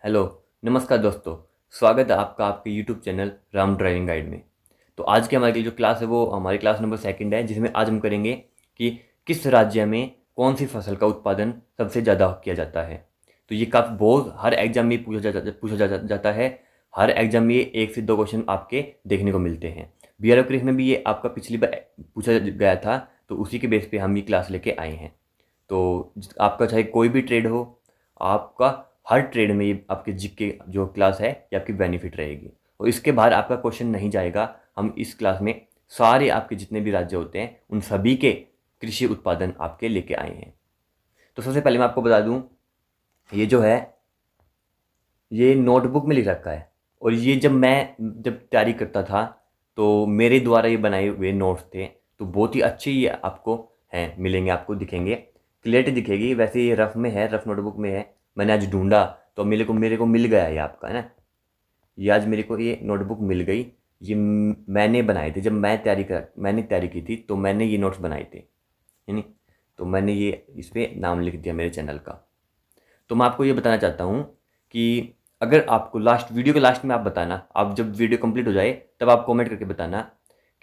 Hello, नमस्कार दोस्तों। स्वागत है आपका आपके YouTube channel Ram driving guide में। तो आज की हमारी जो क्लास है वो हमारी क्लास नंबर सेकंड है, जिसमें आज हम करेंगे कि किस राज्य में कौन सी फसल का उत्पादन सबसे ज़्यादा किया जाता है। तो ये काफ़ी बहुत हर एग्जाम में जाता है। हर एग्जाम में ये 1 से 2 क्वेश्चन आपके देखने को मिलते हैं। BRF क्रिस में भी ये आपका पिछली बार पूछा गया था, तो उसी के बेस पे हम ये क्लास लेके आए हैं। तो आपका चाहे कोई भी ट्रेड हो, आपका हर ट्रेड में ये आपके जीके जो क्लास है ये आपकी बेनिफिट रहेगी। और इसके बाहर आपका क्वेश्चन नहीं जाएगा। हम इस क्लास में सारे आपके जितने भी राज्य होते हैं उन सभी के कृषि उत्पादन आपके लेके आए हैं। तो सबसे पहले मैं आपको बता दूं, ये जो है ये नोटबुक में लिख रखा है। और ये जब तैयारी करता था तो मेरे द्वारा ये बनाए हुए नोट्स थे। तो बहुत ही अच्छे ये आपको हैं, मिलेंगे, आपको दिखेंगे, क्लियरिटी दिखेगी। वैसे ये रफ में है, रफ नोटबुक में है। मैंने आज ढूंढा तो मेरे को मिल गया ये आपका, है ना। ये आज मेरे को ये नोटबुक मिल गई। ये मैंने बनाए थे, जब मैंने तैयारी की थी तो मैंने ये नोट्स बनाए थे, है नहीं। तो मैंने ये इस पर नाम लिख दिया मेरे चैनल का। तो मैं आपको ये बताना चाहता हूँ कि अगर आपको वीडियो के लास्ट में आप बताना, आप जब वीडियो कंप्लीट हो जाए तब आप कमेंट करके बताना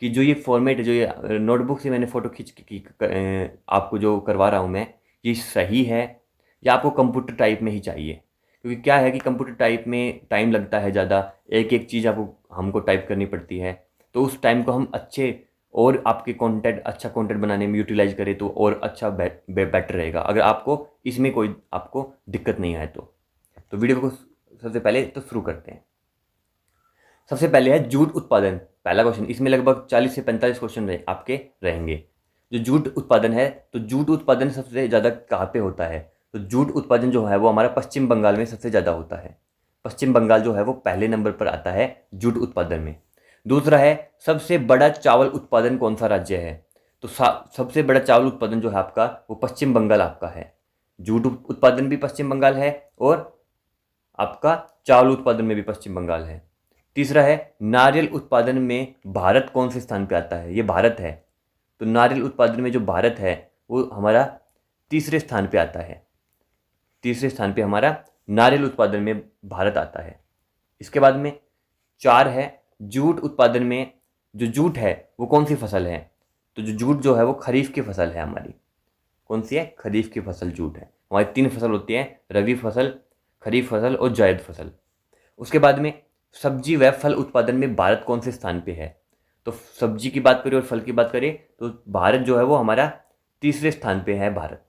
कि जो ये फॉर्मेट है, जो ये नोटबुक से मैंने फ़ोटो खींच आपको जो करवा रहा हूँ मैं, ये सही है या आपको कंप्यूटर टाइप में ही चाहिए। क्योंकि क्या है कि कंप्यूटर टाइप में टाइम लगता है ज़्यादा, एक एक चीज़ आपको हमको टाइप करनी पड़ती है। तो उस टाइम को हम और आपके अच्छा कंटेंट बनाने में यूटिलाइज करें तो और अच्छा बेटर रहेगा, अगर आपको इसमें कोई आपको दिक्कत नहीं आए तो वीडियो को सबसे पहले तो शुरू करते हैं। सबसे पहले है जूट उत्पादन। पहला क्वेश्चन, इसमें लगभग 40 से 45 क्वेश्चन आपके रहेंगे। जो जूट उत्पादन है, तो जूट उत्पादन सबसे ज़्यादा कहाँ पे होता है? तो जूट उत्पादन जो है वो हमारा पश्चिम बंगाल में सबसे ज़्यादा होता है। पश्चिम बंगाल जो है वो पहले नंबर पर आता है जूट उत्पादन में। दूसरा है, सबसे बड़ा चावल उत्पादन कौन सा राज्य है? तो सबसे बड़ा चावल उत्पादन जो है आपका वो पश्चिम बंगाल आपका है। जूट उत्पादन भी पश्चिम बंगाल है और आपका चावल उत्पादन में भी पश्चिम बंगाल है। तीसरा है, नारियल उत्पादन में भारत कौन से स्थान पे आता है? ये भारत है। तो नारियल उत्पादन में जो भारत है वो हमारा तीसरे स्थान पे आता है। तीसरे स्थान पे हमारा नारियल उत्पादन में भारत आता है। इसके बाद में 4 है, जूट उत्पादन में जो जूट है वो कौन सी फसल है? तो जो जूट जो है वो खरीफ की फसल है हमारी। कौन सी है? खरीफ की फसल जूट है। हमारी 3 फसल होती हैं, रबी फसल, खरीफ फसल और जायद फसल। उसके बाद में सब्जी व फल उत्पादन में भारत कौन से स्थान पे है? तो सब्जी की बात करें और फल की बात करें तो भारत जो है वो हमारा तीसरे स्थान पे है भारत।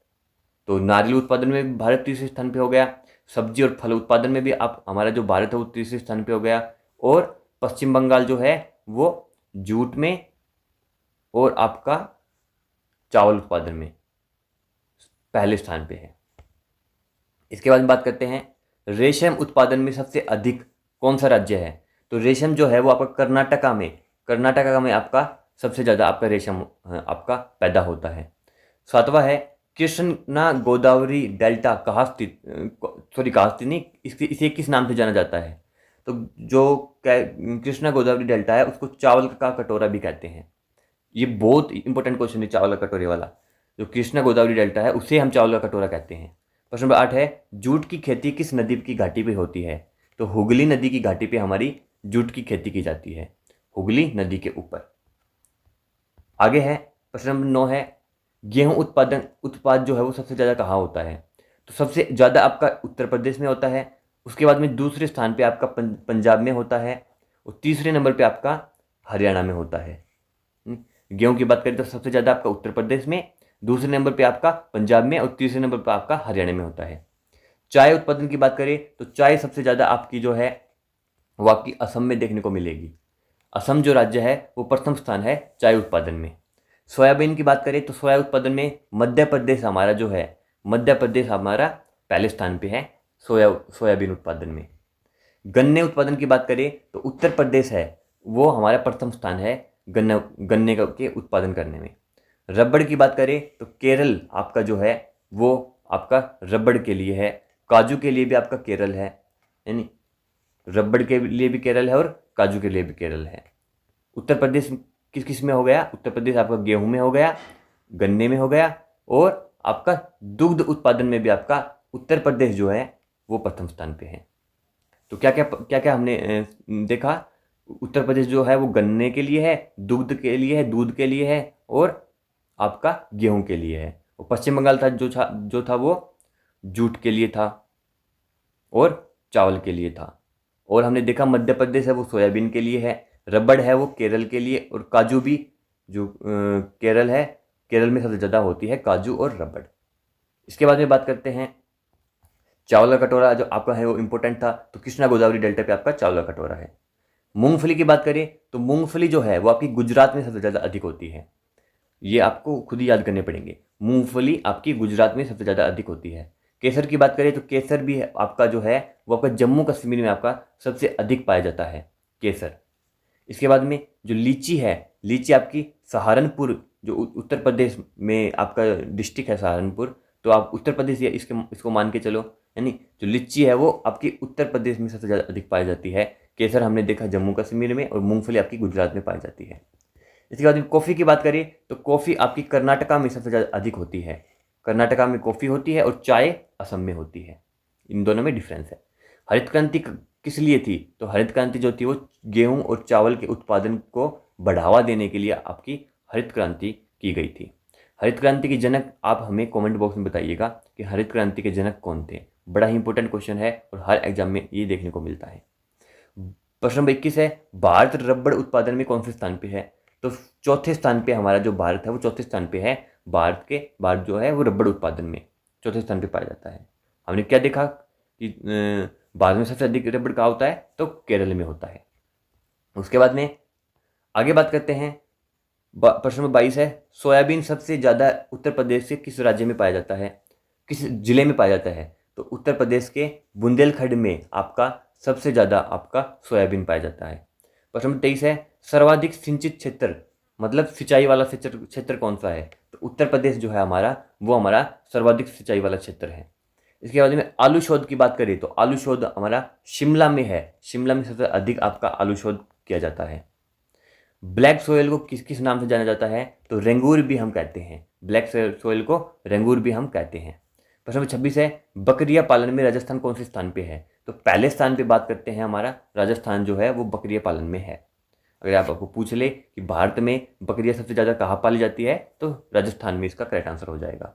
तो नारियल उत्पादन में भी भारत तीसरे स्थान पे हो गया। सब्जी और फल उत्पादन में भी आप हमारा जो भारत है वो तीसरे स्थान पे हो गया। और पश्चिम बंगाल जो है वो जूट में और आपका चावल उत्पादन में पहले स्थान पे है। इसके बाद बात करते हैं, रेशम उत्पादन में सबसे अधिक कौन सा राज्य है? तो रेशम जो है वो आपका कर्नाटका में आपका सबसे ज़्यादा आपका रेशम आपका पैदा होता है। 7वां है, कृष्णा गोदावरी डेल्टा कहाँ स्थित, कहाँ स्थित नहीं, इसे किस नाम से जाना जाता है? तो जो कृष्णा गोदावरी डेल्टा है उसको चावल का कटोरा भी कहते हैं। ये बहुत इंपॉर्टेंट क्वेश्चन है, चावल का कटोरे वाला। जो कृष्णा गोदावरी डेल्टा है उसे हम चावल का कटोरा कहते हैं। प्रश्न नंबर 8 है, जूट की खेती किस नदी की घाटी पे होती है? तो हुगली नदी की घाटी पे हमारी जूट की खेती की जाती है, हुगली नदी के ऊपर। आगे है प्रश्न नंबर 9 है, गेहूं उत्पाद जो है वो सबसे ज़्यादा कहाँ होता है? तो सबसे ज़्यादा आपका उत्तर प्रदेश में होता है। उसके बाद में दूसरे स्थान पे आपका पंजाब में होता है। और तीसरे नंबर पे आपका हरियाणा में होता है। गेहूं की बात करें तो सबसे ज़्यादा आपका उत्तर प्रदेश में, दूसरे नंबर पे आपका पंजाब में और तीसरे नंबर पे आपका हरियाणा में होता है। चाय उत्पादन की बात करें तो चाय सबसे ज़्यादा आपकी जो है वो आपकी असम में देखने को मिलेगी। असम जो राज्य है वो प्रथम स्थान है चाय उत्पादन में। सोयाबीन की बात करें तो सोया उत्पादन में मध्य प्रदेश हमारा पहले स्थान पे है सोयाबीन उत्पादन में। गन्ने उत्पादन की बात करें तो उत्तर प्रदेश है वो हमारा प्रथम स्थान है गन्ने के उत्पादन करने में। रबड़ की बात करें तो केरल आपका जो है वो आपका रबड़ के लिए है। काजू के लिए भी आपका केरल है, यानी रबड़ के लिए भी केरल है और काजू के लिए भी केरल है। उत्तर प्रदेश किस किस में हो गया? उत्तर प्रदेश आपका गेहूं में हो गया, गन्ने में हो गया और आपका दुग्ध उत्पादन में भी आपका उत्तर प्रदेश जो है वो प्रथम स्थान पे है। तो क्या क्या हमने देखा, उत्तर प्रदेश जो है वो गन्ने के लिए है, दुग्ध के लिए है, दूध के लिए है, और आपका गेहूं के लिए है। और पश्चिम बंगाल था जो था वो जूट के लिए था और चावल के लिए था। और हमने देखा मध्य प्रदेश है वो सोयाबीन के लिए है, रबड़ है वो केरल के लिए, और काजू भी जो केरल है, केरल में सबसे ज़्यादा होती है काजू और रबड़। इसके बाद में बात करते हैं चावल का कटोरा जो आपका है वो इंपॉर्टेंट था, तो कृष्णा गोदावरी डेल्टा पे आपका चावल का कटोरा है। मूंगफली की बात करें तो मूंगफली जो है वो आपकी गुजरात में सबसे ज़्यादा अधिक होती है, ये आपको खुद ही याद करने पड़ेंगे। मूंगफली आपकी गुजरात में सबसे ज़्यादा अधिक होती है। केसर की बात करें तो केसर भी आपका जो है वो आपका जम्मू कश्मीर में आपका सबसे अधिक पाया जाता है केसर। इसके बाद में जो लीची है, लीची आपकी सहारनपुर जो उत्तर प्रदेश में आपका डिस्ट्रिक्ट है सहारनपुर, तो आप उत्तर प्रदेश या इसको मान के चलो, यानी जो लीची है वो आपकी उत्तर प्रदेश में सबसे ज़्यादा अधिक पाई जाती है। केसर हमने देखा जम्मू कश्मीर में, और मूंगफली आपकी गुजरात में पाई जाती है। इसके बाद कॉफ़ी की बात करें तो कॉफ़ी आपकी कर्नाटका में सबसे ज़्यादा अधिक होती है। कर्नाटका में कॉफ़ी होती है और चाय असम में होती है। इन दोनों में डिफरेंस है। हरित क्रांति किस लिए थी, तो हरित क्रांति जो थी वो गेहूं और चावल के उत्पादन को बढ़ावा देने के लिए आपकी हरित क्रांति की गई थी। हरित क्रांति के जनक आप हमें कमेंट बॉक्स में बताइएगा कि हरित क्रांति के जनक कौन थे। बड़ा ही इंपॉर्टेंट क्वेश्चन है और हर एग्जाम में ये देखने को मिलता है। प्रश्न नंबर 21 है, भारत रबड़ उत्पादन में कौन से स्थान पे है, तो चौथे स्थान पे हमारा जो भारत है वो चौथे स्थान पे है। भारत जो है वो रबड़ उत्पादन में चौथे स्थान पे पाया जाता है। हमने क्या देखा कि भारत में सबसे अधिक रबड़ कहाँ होता है, तो केरल में होता है। उसके बाद में आगे बात करते हैं, प्रश्न नंबर 22 है, सोयाबीन सबसे ज़्यादा उत्तर प्रदेश के किस राज्य में पाया जाता है, किस जिले में पाया जाता है, तो उत्तर प्रदेश के बुंदेलखंड में आपका सबसे ज़्यादा आपका सोयाबीन पाया जाता है। प्रश्न नंबर 23 है, सर्वाधिक सिंचित क्षेत्र मतलब सिंचाई वाला क्षेत्र कौन सा है, तो उत्तर प्रदेश जो है हमारा वो हमारा सर्वाधिक सिंचाई वाला क्षेत्र है। इसके बाद में आलू शोध की बात करें तो आलू शोध हमारा शिमला में है, शिमला में सबसे अधिक आपका आलू शोध किया जाता है। ब्लैक सोयल को किस किस नाम से जाना जाता है, तो रेंगूर भी हम कहते हैं, ब्लैक सोयल को रेंगूर भी हम कहते हैं। प्रश्न नंबर 26 है, बकरिया पालन में राजस्थान कौन से स्थान पे है, तो पहले स्थान पे बात करते हैं, हमारा राजस्थान जो है वो बकरिया पालन में है। अगर आपको पूछ ले कि भारत में बकरियां सबसे ज़्यादा कहाँ पाली जाती है, तो राजस्थान में इसका करेक्ट आंसर हो जाएगा।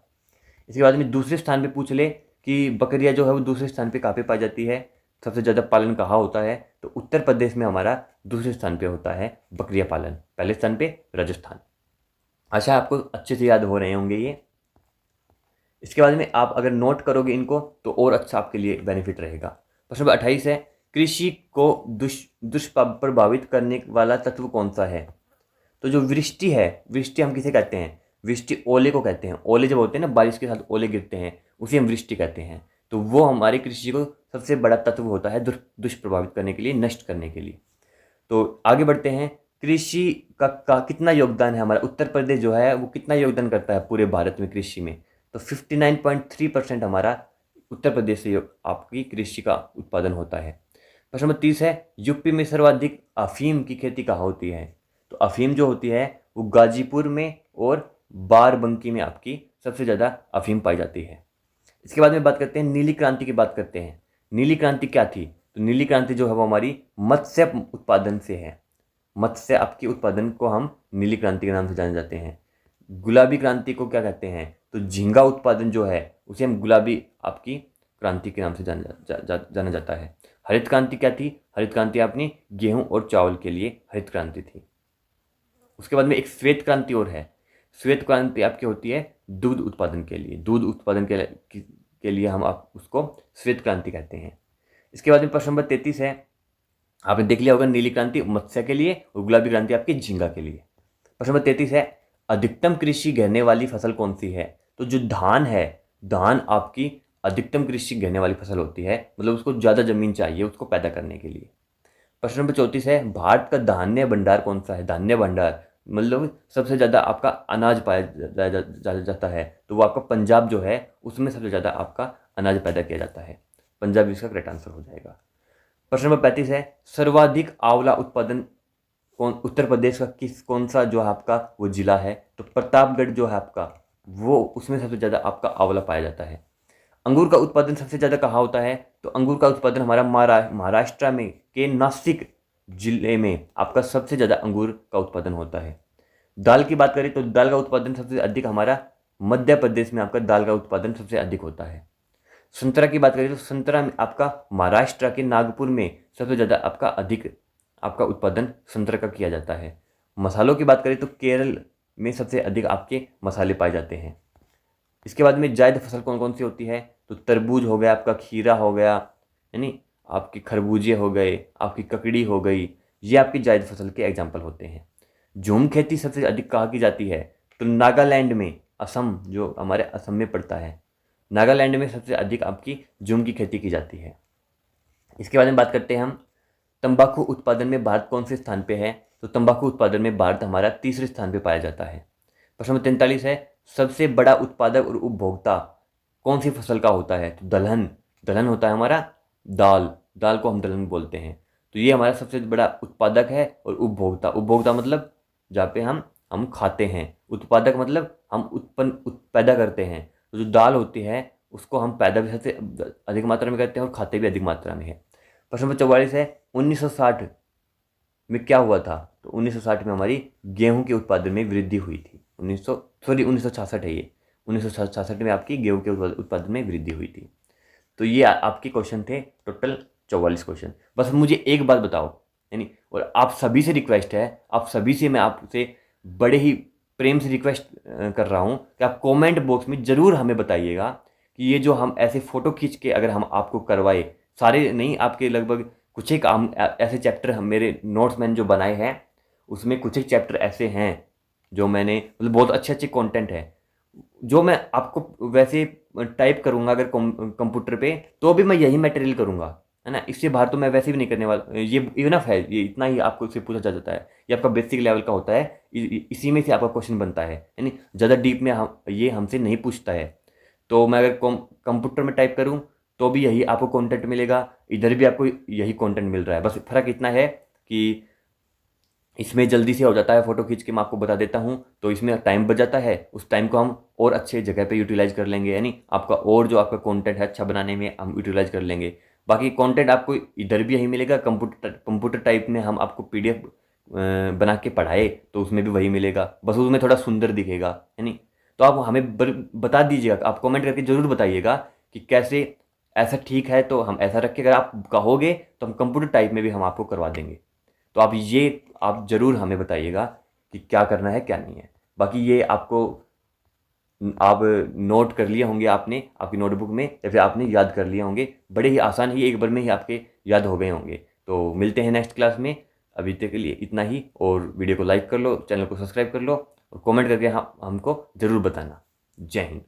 इसके बाद में दूसरे स्थान पे पूछ ले कि बकरियां जो है वो दूसरे स्थान पे कहाँ पे पाई जाती है, सबसे ज़्यादा पालन कहाँ होता है, तो उत्तर प्रदेश में हमारा दूसरे स्थान पे होता है बकरिया पालन, पहले स्थान पे राजस्थान। आशा आपको अच्छे से याद हो रहे होंगे ये। इसके बाद में आप अगर नोट करोगे इनको तो और अच्छा आपके लिए बेनिफिट रहेगा। प्रश्न नंबर 28 है, कृषि को दुष्प्रभावित करने वाला तत्व कौन सा है, तो जो वृष्टि है, वृष्टि हम किसे कहते हैं, वृष्टि ओले को कहते हैं। ओले जब होते हैं ना, बारिश के साथ ओले गिरते हैं, उसे हम वृष्टि कहते हैं। तो वो हमारी कृषि को सबसे बड़ा तत्व होता है दुष्प्रभावित करने के लिए, नष्ट करने के लिए। तो आगे बढ़ते हैं, कृषि का कितना योगदान है, हमारा उत्तर प्रदेश जो है वो कितना योगदान करता है पूरे भारत में कृषि में, तो 59.3% हमारा उत्तर प्रदेश से आपकी कृषि का उत्पादन होता है। प्रश्न नंबर 30 है, यूपी में सर्वाधिक अफीम की खेती कहाँ होती है, तो अफीम जो होती है वो गाजीपुर में और बाराबंकी में आपकी सबसे ज़्यादा अफीम पाई जाती है। इसके बाद में बात करते हैं, नीली क्रांति की बात करते हैं। नीली क्रांति क्या थी, तो नीली क्रांति जो है वो हमारी मत्स्य उत्पादन से है। मत्स्य आपकी उत्पादन को हम नीली क्रांति के नाम से जाने जाते हैं। गुलाबी क्रांति को क्या कहते हैं, तो झींगा उत्पादन जो है उसे हम गुलाबी आपकी क्रांति के नाम से जाना जाता है। हरित क्रांति क्या थी, हरित क्रांति अपनी गेहूं और चावल के लिए हरित क्रांति थी। उसके बाद में एक श्वेत क्रांति और है। श्वेत क्रांति आपकी होती है दूध उत्पादन के लिए, दूध उत्पादन के लिए हम आप उसको श्वेत क्रांति कहते हैं। इसके बाद में प्रश्न नंबर 33 है, आपने देख लिया होगा नीली क्रांति मत्स्य के लिए और गुलाबी क्रांति आपकी झींगा के लिए। प्रश्न नंबर 33 है, अधिकतम कृषि घेरने वाली फसल कौन सी है, तो जो धान है, धान आपकी अधिकतम कृषि घेरने वाली फसल होती है, मतलब उसको ज़्यादा जमीन चाहिए उसको पैदा करने के लिए। प्रश्न नंबर 34 है, भारत का धान्य भंडार कौन सा है, धान्य भंडार मतलब सबसे ज़्यादा आपका अनाज पाया जाता है, तो वो आपका पंजाब जो है उसमें सबसे ज़्यादा आपका अनाज पैदा किया जाता है, पंजाब इसका करेक्ट आंसर हो जाएगा। प्रश्न नंबर 35 है, सर्वाधिक आंवला उत्पादन उत्तर प्रदेश का कौन सा जो है आपका वो जिला है, तो प्रतापगढ़ जो है आपका वो उसमें सबसे ज़्यादा आपका आंवला पाया जाता है। अंगूर का उत्पादन सबसे ज़्यादा कहाँ होता है? तो अंगूर का उत्पादन हमारा महाराष्ट्र में के नासिक जिले में आपका सबसे ज़्यादा अंगूर का उत्पादन होता है। दाल की बात करें तो दाल का उत्पादन सबसे अधिक हमारा मध्य प्रदेश में आपका दाल का उत्पादन सबसे अधिक होता है। संतरा की बात करें तो संतरा में आपका महाराष्ट्र के नागपुर में सबसे ज़्यादा आपका अधिक आपका उत्पादन संतरा का किया जाता है। मसालों की बात करें तो केरल में सबसे अधिक आपके मसाले पाए जाते हैं। इसके बाद में जायद फसल कौन कौन सी होती है? तो तरबूज हो गया, आपका खीरा हो गया, यानी आपके खरबूजे हो गए, आपकी ककड़ी हो गई, ये आपकी जायद फसल के एग्जाम्पल होते हैं। झूम खेती सबसे अधिक कहाँ की जाती है? तो नागालैंड में, असम जो हमारे असम में पड़ता है, नागालैंड में सबसे अधिक आपकी झूम की खेती की जाती है। इसके बारे में बात करते हैं हम। तंबाकू उत्पादन में भारत कौन से स्थान पे है? तो तंबाकू उत्पादन में भारत हमारा तीसरे स्थान पे पाया जाता है। प्रश्न नंबर 43 है, सबसे बड़ा उत्पादक और उपभोक्ता कौन सी फसल का होता है? तो दलहन, दलहन होता है हमारा दाल, दाल को हम दलहन बोलते हैं। तो ये हमारा सबसे बड़ा उत्पादक है। और उपभोक्ता, उपभोक्ता मतलब जहाँ पे हम खाते हैं, उत्पादक मतलब हम पैदा करते हैं। तो जो दाल होती है उसको हम पैदा भी सबसे अधिक मात्रा में करते हैं और खाते भी अधिक मात्रा में है। प्रश्न नंबर 44 है, 1960 में क्या हुआ था? तो 1960 में हमारी गेहूं के उत्पादन में वृद्धि हुई थी। 1966 है ये, 1966 में आपकी गेहूं के उत्पादन में वृद्धि हुई थी। तो ये आपके क्वेश्चन थे, टोटल 44 क्वेश्चन। बस मुझे एक बात बताओ, यानी और आप सभी से रिक्वेस्ट है, आप सभी से मैं आपसे बड़े ही प्रेम से रिक्वेस्ट कर रहा हूँ कि आप कमेंट बॉक्स में ज़रूर हमें बताइएगा कि ये जो हम ऐसे फ़ोटो खींच के अगर हम आपको करवाए, सारे नहीं, आपके लगभग कुछ एक हम ऐसे चैप्टर हम मेरे नोट्स मैंने जो बनाए हैं उसमें कुछ एक चैप्टर ऐसे हैं जो मैंने मतलब बहुत अच्छे अच्छे कंटेंट है जो मैं आपको वैसे टाइप करूँगा अगर कंप्यूटर पे तो भी मैं यही मटेरियल करूँगा, है ना। इससे बाहर तो मैं वैसे भी नहीं करने वाला। ये इनफ है, ये इतना ही आपको इससे पूछा जा जाता है। ये आपका बेसिक लेवल का होता है, इसी में से आपका क्वेश्चन बनता है, यानी ज़्यादा डीप में हम ये हमसे नहीं पूछता है। तो मैं अगर कंप्यूटर में टाइप करूँ तो भी यही आपको कंटेंट मिलेगा, इधर भी आपको यही कंटेंट मिल रहा है। बस फ़र्क इतना है कि इसमें जल्दी से हो जाता है, फ़ोटो खींच के मैं आपको बता देता हूँ, तो इसमें टाइम बच जाता है। उस टाइम को हम और अच्छे जगह पे यूटिलाइज कर लेंगे, यानी आपका और जो आपका कंटेंट है अच्छा बनाने में हम यूटिलाइज कर लेंगे। बाकी कंटेंट आपको इधर भी यही मिलेगा, कंप्यूटर टाइप में हम आपको PDF बना के पढ़ाए तो उसमें भी वही मिलेगा, बस उसमें थोड़ा सुंदर दिखेगा, यानी। तो आप हमें बता दीजिएगा, आप कमेंट करके ज़रूर बताइएगा कि कैसे ऐसा ठीक है, तो हम ऐसा रखें। अगर आप कहोगे तो हम कंप्यूटर टाइप में भी हम आपको करवा देंगे। तो आप ज़रूर हमें बताइएगा कि क्या करना है क्या नहीं है। बाकी ये आपको आप नोट कर लिए होंगे आपने आपकी नोटबुक में, या फिर आपने याद कर लिए होंगे, बड़े ही आसान ही एक बार में ही आपके याद हो गए होंगे। तो मिलते हैं नेक्स्ट क्लास में। अभी तक के लिए इतना ही, और वीडियो को लाइक कर लो, चैनल को सब्सक्राइब कर लो और कमेंट करके हमको ज़रूर बताना। जय हिंद।